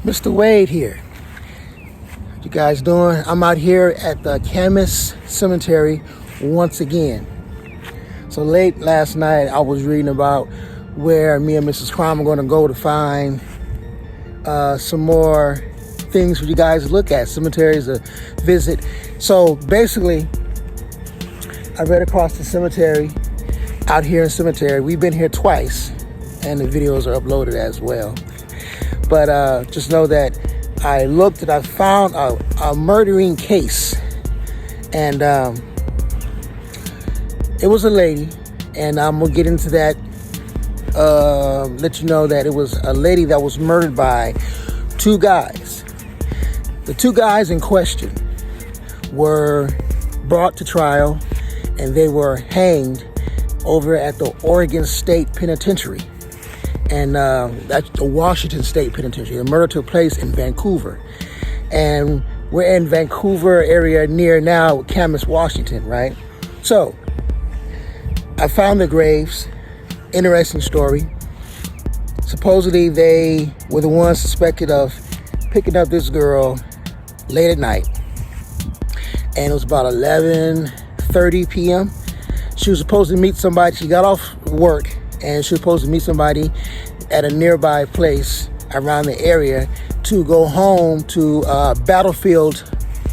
Mr. Wade here. What you guys doing? I'm out here at the Camas Cemetery once again. So late last night, I was reading about where me and Mrs. Crime are going to go to find some more things for you guys to look at, cemeteries to visit. So basically, I read across the cemetery, out here in cemetery. We've been here twice, and the videos are uploaded as well. But just know that I looked and I found a murdering case. And it was a lady, and I'm going to get into that, let you know that it was a lady that was murdered by two guys. The two guys in question were brought to trial, and they were hanged over at the Oregon State Penitentiary. And that's the Washington State Penitentiary. The murder took place in Vancouver. And we're in Vancouver area near now Camas, Washington, right? So I found the graves. Interesting story. Supposedly they were the ones suspected of picking up this girl late at night. And it was about 11:30 p.m. She was supposed to meet somebody. She got off work and she was supposed to meet somebody at a nearby place around the area to go home to Battlefield,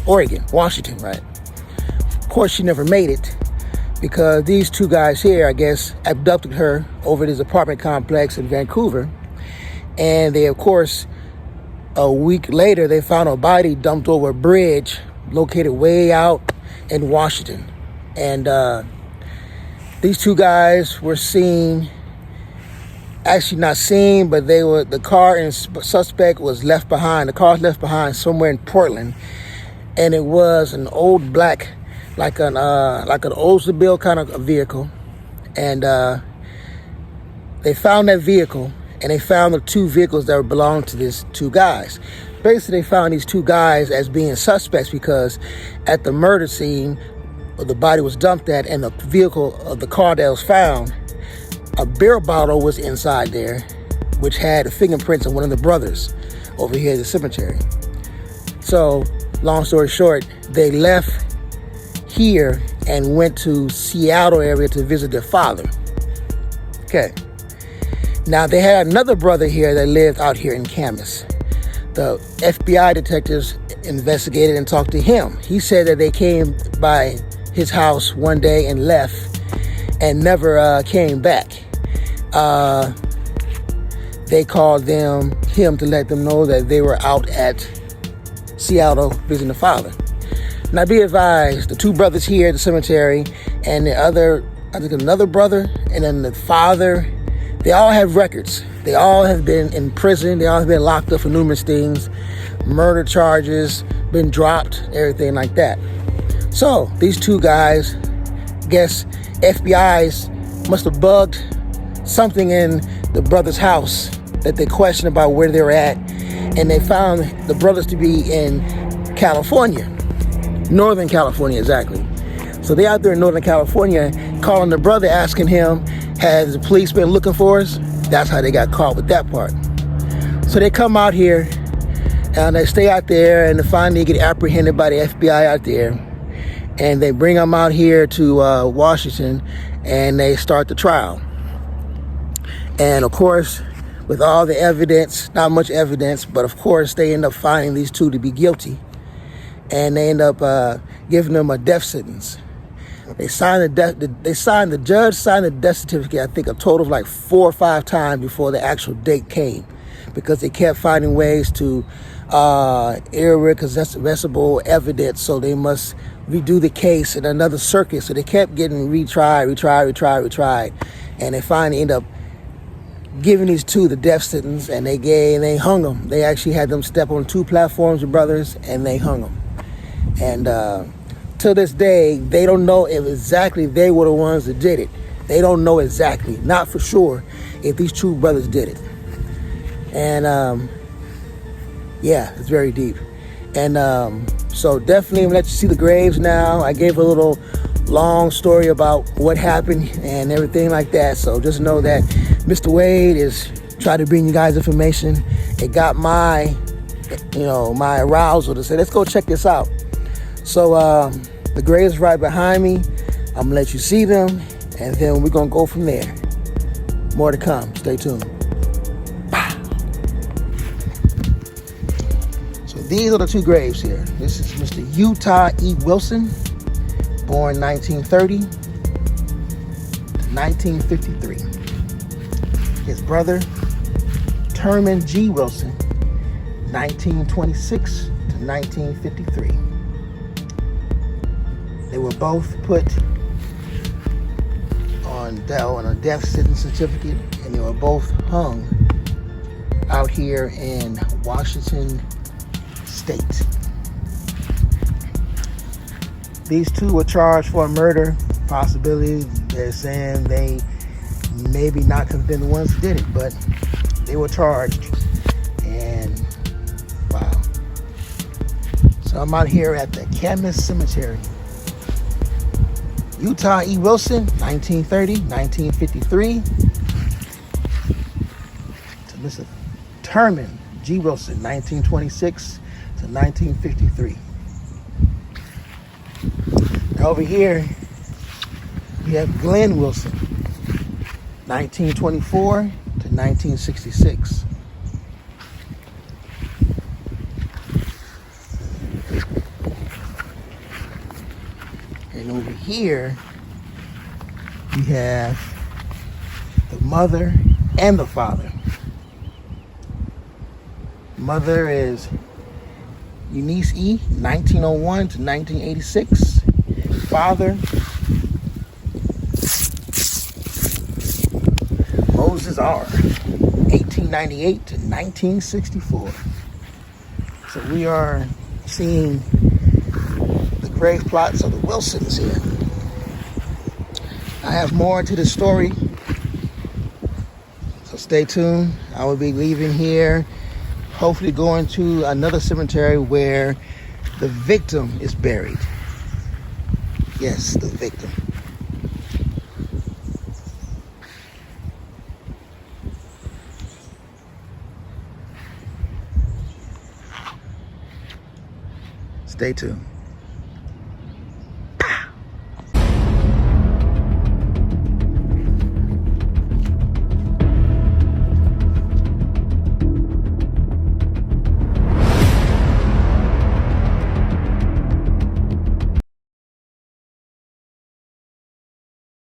Oregon, Washington, right? Of course, she never made it because these two guys here, I guess, abducted her over this apartment complex in Vancouver. And they, of course, a week later, they found her body dumped over a bridge located way out in Washington. And these two guys were seen, actually not seen, but they were, the car and suspect was left behind. The car was left behind somewhere in Portland, and it was an old black, like an Oldsmobile kind of a vehicle. And they found that vehicle, and they found the two vehicles that belonged to these two guys. Basically, they found these two guys as being suspects because at the murder scene, the body was dumped at, and the vehicle of the car that was found, a beer bottle was inside there, which had the fingerprints of one of the brothers over here at the cemetery. So, long story short, they left here and went to Seattle area to visit their father. Okay. Now, they had another brother here that lived out here in Camas. The FBI detectives investigated and talked to him. He said that they came by his house one day and left and never came back. They called him to let them know that they were out at Seattle visiting the father. Now be advised, the two brothers here at the cemetery and the other, I think another brother, and then the father, they all have records. They all have been in prison. They all have been locked up for numerous things, murder charges, been dropped, everything like that. So these two guys, guess FBI's must have bugged something in the brother's house that they questioned about where they were at, and they found the brothers to be in California, Northern California exactly. So they out there in Northern California calling the brother, asking him, has the police been looking for us? That's how they got caught with that part. So they come out here and they stay out there, and they finally get apprehended by the FBI out there. And they bring them out here to Washington, and they start the trial. And of course, with all the evidence, not much evidence, but of course, they end up finding these two to be guilty. And they end up giving them a death sentence. The judge signed the death certificate, I think a total of like 4 or 5 times before the actual date came, because they kept finding ways to irreconcilable evidence, so they must redo the case in another circuit. So they kept getting retried, and they finally end up giving these two the death sentence, and they hung them. They actually had them step on 2 platforms of brothers, and they hung them. And to this day, they don't know if exactly they were the ones that did it. They don't know exactly, not for sure, if these 2 brothers did it. And yeah, it's very deep. And so definitely I'm gonna let you see the graves now. I gave a little long story about what happened and everything like that. So just know that Mr. Wade is trying to bring you guys information. It got my my arousal to say, let's go check this out. So the graves right behind me. I'm gonna let you see them, and then we're gonna go from there. More to come. Stay tuned. So these are the two graves here. This is Mr. Utah E. Wilson, born 1930 to 1953. His brother, Terman G. Wilson, 1926 to 1953. They were both put on a death sentence certificate, and they were both hung out here in Washington State. These two were charged for a murder possibility. They're saying they maybe not have been the ones who did it, but they were charged. And wow. So I'm out here at the Camas Cemetery. Utah E. Wilson, 1930, 1953. To Mr. Terman G. Wilson, 1926 to 1953. Now over here, we have Glenn Wilson, 1924 to 1966. And over here, we have the mother and the father. Mother is Eunice E., 1901 to 1986. Father, Moses R., 1898 to 1964. So we are seeing the grave plots of the Wilsons here. I have more to the story, so stay tuned. I will be leaving here, hopefully going to another cemetery where the victim is buried. Yes, the victim. Stay tuned.